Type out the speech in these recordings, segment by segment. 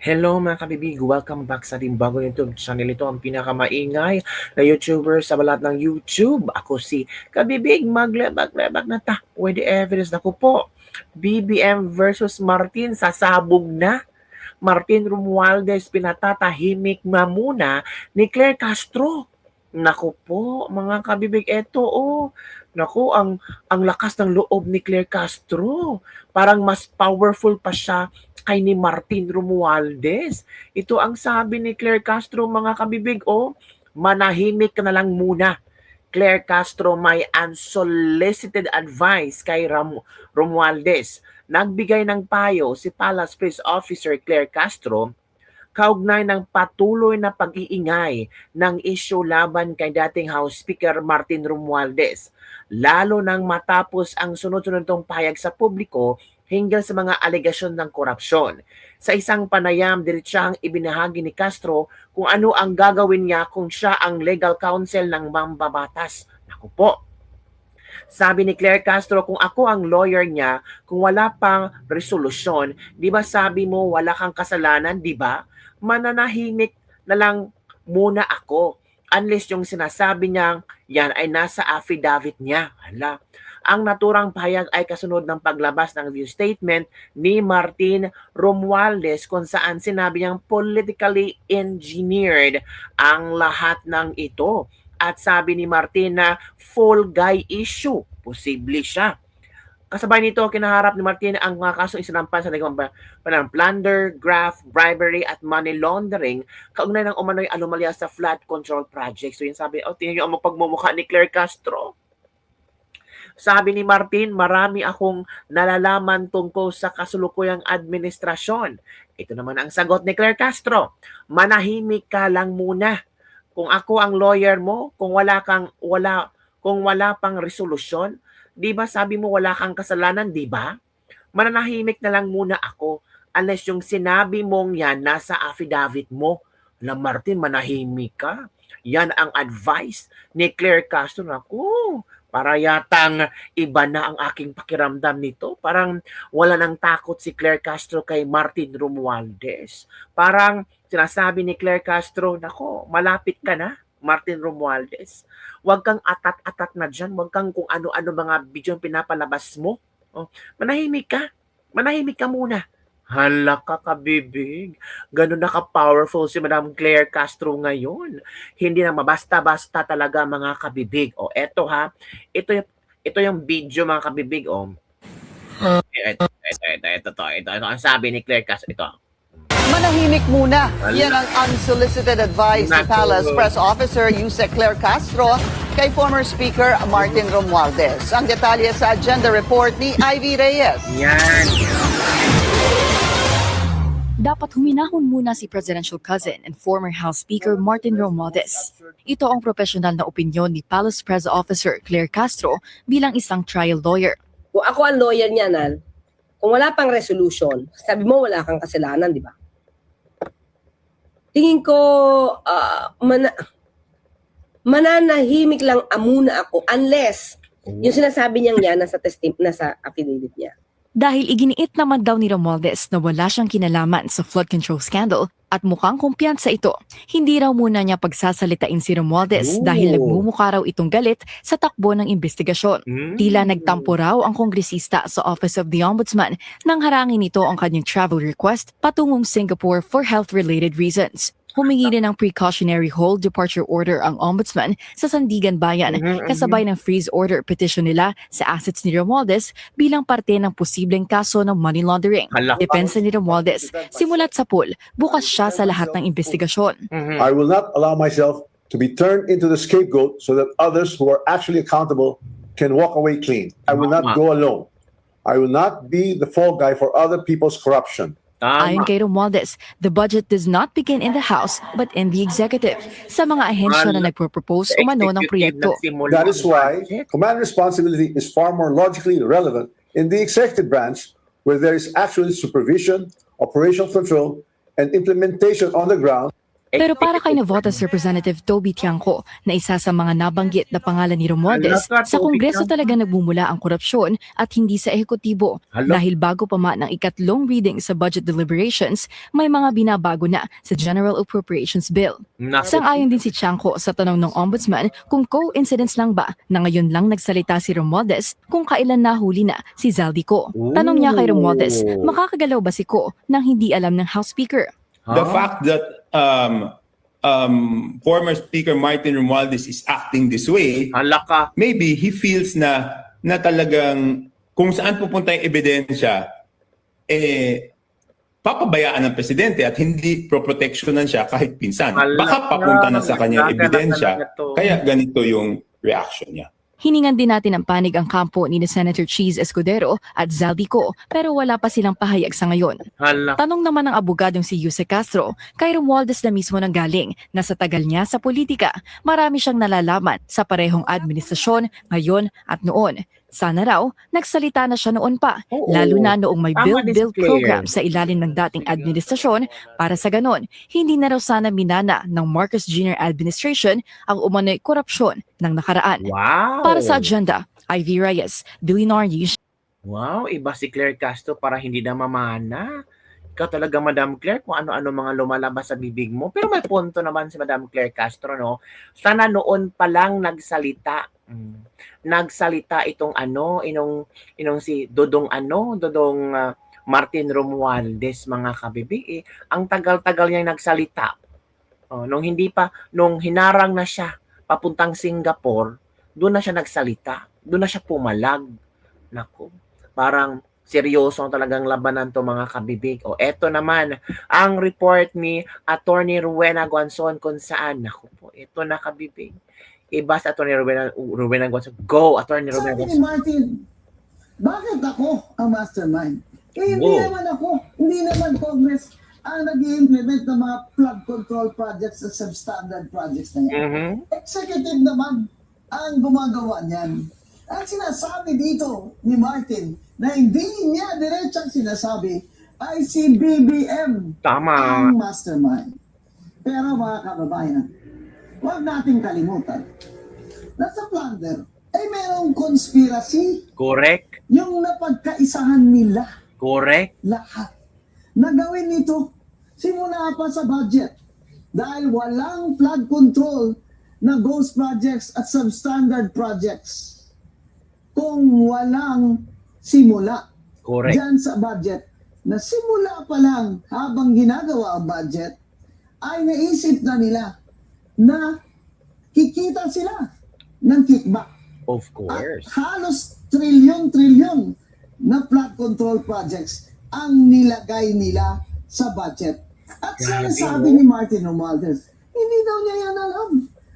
Hello mga kabibig, welcome back sa ating bagong YouTube channel. Ito ang pinakamaingay na YouTuber sa balat ng YouTube. Ako si Kabibig, maglebag-lebag na ta. With the evidence na ko po. BBM versus Martin, sasabog na. Martin Romualdez pinatatahimik na muna ni Claire Castro. Naku po, mga kabibig, eto Naku, ang lakas ng loob ni Claire Castro. Parang mas powerful pa siya kay ni Martin Romualdez. Ito ang sabi ni Claire Castro, mga kabibig, manahimik ka na lang muna. Claire Castro may unsolicited advice kay Romualdez. Nagbigay ng payo si Palace Press Officer Claire Castro kaugnay ng patuloy na pag-iingay ng isyu laban kay dating House Speaker Martin Romualdez, lalo nang matapos ang sunod-sunod tong pahayag sa publiko hinggil sa mga alegasyon ng korupsyon. Sa isang panayam, diretsahang ibinahagi ni Castro kung ano ang gagawin niya kung siya ang legal counsel ng mambabatas. Naku po, sabi ni Claire Castro, kung ako ang lawyer niya, kung wala pang resolusyon, di ba sabi mo wala kang kasalanan, di ba? Mananahimik na lang muna ako. Unless yung sinasabi niyang yan ay nasa affidavit niya. Hala. Ang naturang pahayag ay kasunod ng paglabas ng view statement ni Martin Romualdez kung saan sinabi niyang politically engineered ang lahat ng ito. At sabi ni Martin na fall guy issue. Posible siya. Kasabay nito, kinaharap ni Martin ang mga kasong isinampan sa ng plunder, graft, bribery at money laundering kaugnay ng umano'y anomalya sa flood control project. So yun sabi, tingnan nyo ang pagmumukha ni Claire Castro. Sabi ni Martin, marami akong nalalaman tungkol sa kasulukuyang administrasyon. Ito naman ang sagot ni Claire Castro, manahimik ka lang muna. Kung ako ang lawyer mo, kung wala pang resolusyon, 'di ba sabi mo wala kang kasalanan, 'di ba? Mananahimik na lang muna ako unless yung sinabi mong yan nasa affidavit mo. Na Martin, manahimik ka. Yan ang advice ni Claire Castro. Naku, para yatang iba na ang aking pakiramdam nito. Parang wala nang takot si Claire Castro kay Martin Romualdez. Parang sinasabi ni Claire Castro, nako, malapit ka na, Martin Romualdez. Huwag kang atat-atat na dyan. Huwag kang kung ano-ano mga video pinapalabas mo. Manahimik ka. Manahimik ka muna. Hala ka kabibig. Ganun na ka-powerful si Madam Claire Castro ngayon. Hindi na mabasta-basta talaga mga kabibig. Eto ha. Ito yung video mga kabibig. Ito. Ang sabi ni Claire Castro. Ito. Manahimik muna. Yan ang unsolicited advice ni Palace Press Officer Yusek Claire Castro kay former Speaker Martin Romualdez. Ang detalye sa agenda report ni Ivy Reyes. Yan. Dapat huminahon muna si presidential cousin and former House Speaker Martin Romualdez. Ito ang profesional na opinyon ni Palace Press Officer Claire Castro bilang isang trial lawyer. Kung ako ang lawyer niya, Nan, kung wala pang resolution, sabi mo wala kang kasalanan, di ba? Tingin ko, mananahimik lang muna ako unless yung sinasabi niyang yan nasa affidavit niya. Dahil iginiit naman daw ni Romualdez na wala siyang kinalaman sa flood control scandal at mukhang kumpiyansa ito, hindi raw muna niya pagsasalitain si Romualdez dahil nagmumukha raw itong galit sa takbo ng investigasyon. Tila nagtampo raw ang kongresista sa Office of the Ombudsman nang harangin nito ang kanyang travel request patungong Singapore for health-related reasons. Humingi din ng precautionary hold departure order ang ombudsman sa Sandigan Bayan kasabay ng freeze order petition nila sa assets ni Romualdez bilang parte ng posibleng kaso ng money laundering. Depensa ni Romualdez, simulat sa pool, bukas siya sa lahat ng investigasyon. I will not allow myself to be turned into the scapegoat so that others who are actually accountable can walk away clean. I will not go alone. I will not be the fall guy for other people's corruption. Ayon kay Romualdez, the budget does not begin in the House but in the executive sa mga ahensya na nagpropose umano ng proyekto. That is why command responsibility is far more logically relevant in the executive branch where there is actually supervision, operational control, and implementation on the ground Pero para kay Navotas Representative Toby Tiangco na isa sa mga nabanggit na pangalan ni Romualdez, Hala ka, sa Toby Kongreso Tiangco. talaga nagmumula ang korupsyon at hindi sa ehekutibo. Hala. Dahil bago pa man ang ikatlong reading sa budget deliberations, may mga binabago na sa General Appropriations Bill. Naku. Sang-ayon din si Tiangco sa tanong ng Ombudsman kung coincidence lang ba na ngayon lang nagsalita si Romualdez kung kailan nahuli na si Zaldico. Tanong niya kay Romualdez, makakagalaw ba si Ko nang hindi alam ng House Speaker? The fact that former Speaker Martin Romualdez is acting this way, Hala ka. maybe he feels na talagang kung saan pupunta yung ebidensya, papabayaan ng presidente at hindi proprotectionan siya kahit pinsan. Hala Baka papunta na sa kanya yung Hala ka na ebidensya, talaga to. kaya ganito yung reaction niya. Hiningan din natin ang panig ang kampo ni Senator Cheese Escudero at Zaldico pero wala pa silang pahayag sa ngayon. Hala. Tanong naman ng abogadong si Yuse Castro, kay Romualdez na mismo nang galing na sa tagal niya sa politika, marami siyang nalalaman sa parehong administrasyon ngayon at noon. Sana raw, nagsalita na siya noon pa, Oo. lalo na noong may Tama din si build Claire. program sa ilalim ng dating administrasyon para sa ganon, hindi na raw sana minana ng Marcos Jr. administration ang umano'y korupsyon ng nakaraan. Wow. Para sa agenda, Ivy Reyes, Billionaire News. Wow, iba si Claire Castro para hindi na mamana. Ikaw talaga, Madam Claire, kung ano-ano mga lumalabas sa bibig mo. Pero may punto naman si Madam Claire Castro, no? Sana noon pa lang nagsalita. Nagsalita itong inong si Dodong Martin Romualdez, mga kabibig. Ang tagal-tagal niyang nagsalita. Nung hinarang na siya papuntang Singapore, doon na siya nagsalita. Doon na siya pumalag. Naku, parang seryoso ang talagang labanan to, mga kabibig. Eto naman, ang report ni Attorney Rowena Guanzon kung saan, naku po, ito na, kabibig. Iba sa Attorney Rowena Guanzon. Go, Attorney Rowena Sabi ni Guanzon. Martin, bakit ako ang mastermind? Hindi Wow. hindi naman Congress ang nag-i-implement ng mga flood control projects at substandard projects na yan. Mhm. Executive naman ang gumagawa niyan. Ang sinasabi dito ni Martin na hindi niya diretsang sinasabi ay si BBM Tama. ang mastermind. Pero mga kababayan, huwag nating kalimutan na sa plunder ay mayroong conspiracy, Correct. yung napagkaisahan nila Correct. lahat na gawin ito simula pa sa budget dahil walang flood control na ghost projects at substandard projects kung walang simula Correct. dyan sa budget na simula pa lang habang ginagawa ang budget ay naisip na nila na kikita sila ng kickback. Of At course. halos trilyon-trilyon na flood control projects ang nilagay nila sa budget. At Grabe, sinasabi no? ni Martin Romualdez, hindi daw niya yan alam.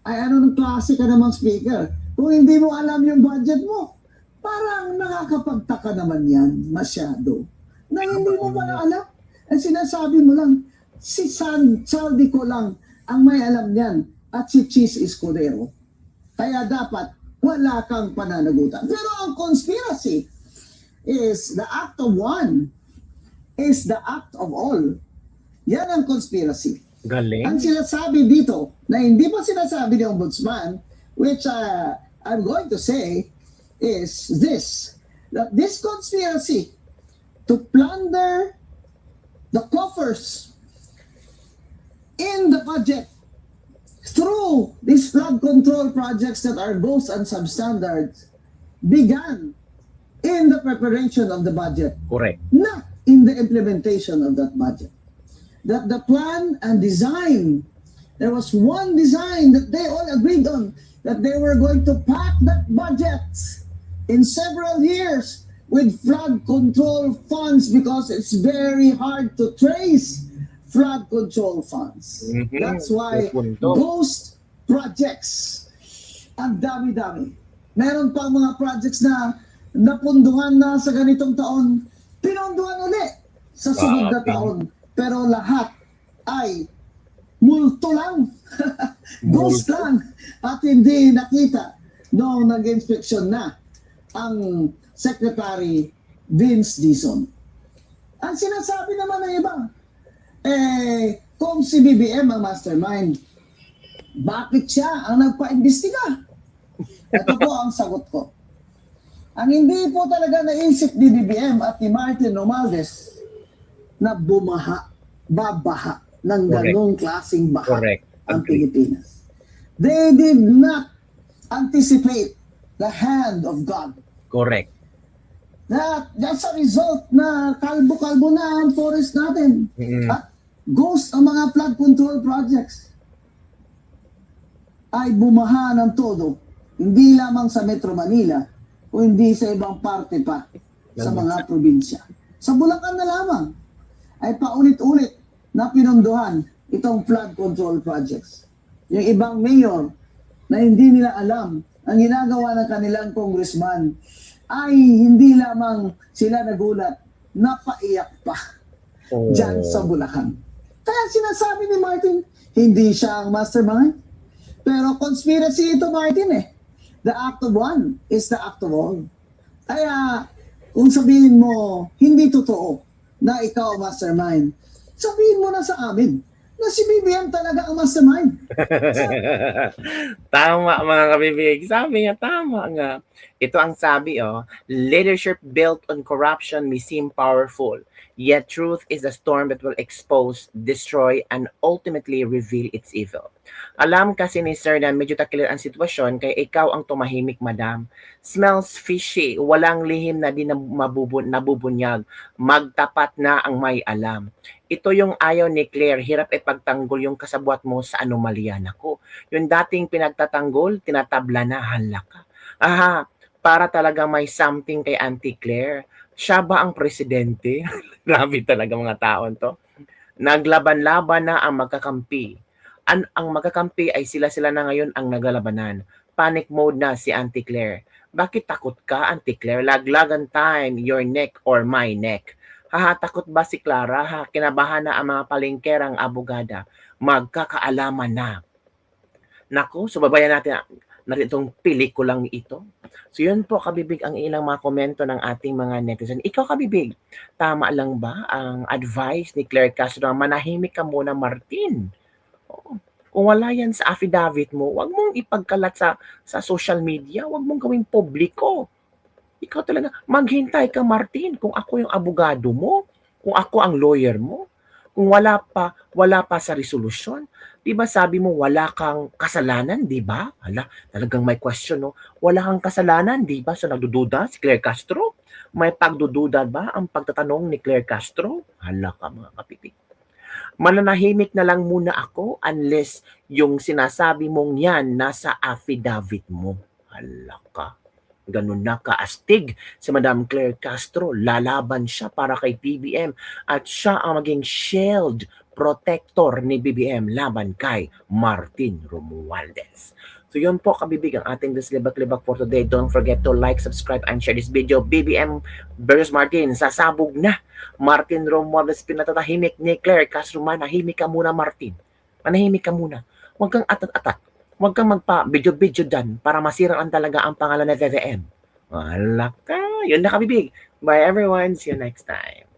Ay ano ng klase ka namang speaker? Kung hindi mo alam yung budget mo, parang nakakapagtaka naman yan masyado. Na hindi mo pala alam. Ang sinasabi mo lang, si Zaldico lang ang may alam niyan at si Cheese Escudero. Kaya dapat wala kang pananagutan. Pero ang conspiracy is the act of one, is the act of all. Yan ang conspiracy. Galing. Ang sinasabi dito, na hindi pa sinasabi ni Ombudsman, which I'm going to say, is this, that this conspiracy to plunder the coffers in the budget through these flood control projects that are ghost and substandard began in the preparation of the budget, Correct. not in the implementation of that budget. That the plan and design, there was one design that they all agreed on, that they were going to pack that budget in several years with flood control funds because it's very hard to trace flood control funds. Mhm. That's why May punto. ghost projects, ang dami-dami. Meron pang mga projects na napunduhan na sa ganitong taon, pinunduhan uli sa sunod na Grabe. taon. Pero lahat ay multo lang. Ghost lang. At hindi nakita noong nag-inspection na ang Secretary Vince Dizon. Ang sinasabi naman ng iba, Kung si BBM ang mastermind, bakit siya ang nagpa-imbestiga? Ito po ang sagot ko. Ang hindi po talaga naisip ni BBM at ni Martin Romualdez na babaha ng ganong klaseng baha Correct. ang Agree. Pilipinas. They did not anticipate the hand of God. Correct. That's a result na kalbo-kalbo na ang forest natin. Mm. At ghost ang mga flood control projects ay bumaha ng todo. Hindi lamang sa Metro Manila, kundi sa ibang parte pa sa mga probinsya. Sa Bulacan na lamang ay paulit-ulit na pinunduhan itong flood control projects. Yung ibang mayor na hindi nila alam ang ginagawa ng kanilang congressman ay hindi lamang sila nagulat, napaiyak pa dyan sa Bulacan. Kaya sinasabi ni Martin, hindi siya ang mastermind. Pero conspiracy ito, Martin eh. The act of one is the act of all. Kaya kung sabihin mo, hindi totoo na ikaw ang mastermind, sabihin mo na sa amin na si BBM talaga ang mastermind. Tama mga kabibig. Sabi niya, tama nga. Ito ang sabi, leadership built on corruption may seem powerful, yet truth is a storm that will expose, destroy, and ultimately reveal its evil. Alam kasi ni Sir na medyo takilid ang sitwasyon kaya ikaw ang tumahimik, madam. Smells fishy, walang lihim na di nabubunyag, magtapat na ang may alam. Ito yung ayaw ni Claire, hirap ipagtanggol yung kasabwat mo sa anomalya. Nako, yung dating pinagtatanggol, tinatabla na, hala ka. Aha, para talaga may something kay Auntie Claire. Siya ba ang presidente? Grabe talaga mga taon to. Naglaban-laban na ang magkakampi. Ang magkakampi ay sila-sila na ngayon ang naglalabanan. Panic mode na si Auntie Claire. Bakit takot ka, Auntie Claire? Laglagan time, your neck or my neck. Haha, takot ba si Clara? Ha, kinabahan na ang mga palengkerang abogada. Magkakaalaman na. Naku, subabayan natin itong pelikulang ito. So yun po, kabibig, ang ilang mga komento ng ating mga netizen. Ikaw, kabibig, tama lang ba ang advice ni Claire Castro na manahimik ka muna, Martin? Oo. Kung wala yan sa affidavit mo, wag mong ipagkalat sa social media, wag mong gawing publiko. Ikaw talaga, maghintay ka, Martin, kung ako yung abogado mo, kung ako ang lawyer mo, kung wala pa sa resolusyon. Di ba sabi mo wala kang kasalanan, di ba? Hala, talagang may question, no? Wala kang kasalanan, di ba? So nagdududa si Claire Castro? May pagdududa ba ang pagtatanong ni Claire Castro? Hala ka, mga kapipig. Mananahimik na lang muna ako unless yung sinasabi mong yan nasa affidavit mo. Hala ka. Ganun na kaastig si Madam Claire Castro. Lalaban siya para kay BBM at siya ang maging shield protector ni BBM laban kay Martin Romualdez. So yun po, kabibig, ang ating Libak-Libak for today. Don't forget to like, subscribe, and share this video. BBM versus Martin, sasabog na. Martin Romualdez pinatatahimik ni Claire Castro. Manahimik ka muna, Martin. Manahimik ka muna. Huwag kang atat-atat. Huwag kang magpa-video-video dyan para masiraan talaga ang pangalan ng BBM. Wala ka. Yun na, kabibig. Bye everyone. See you next time.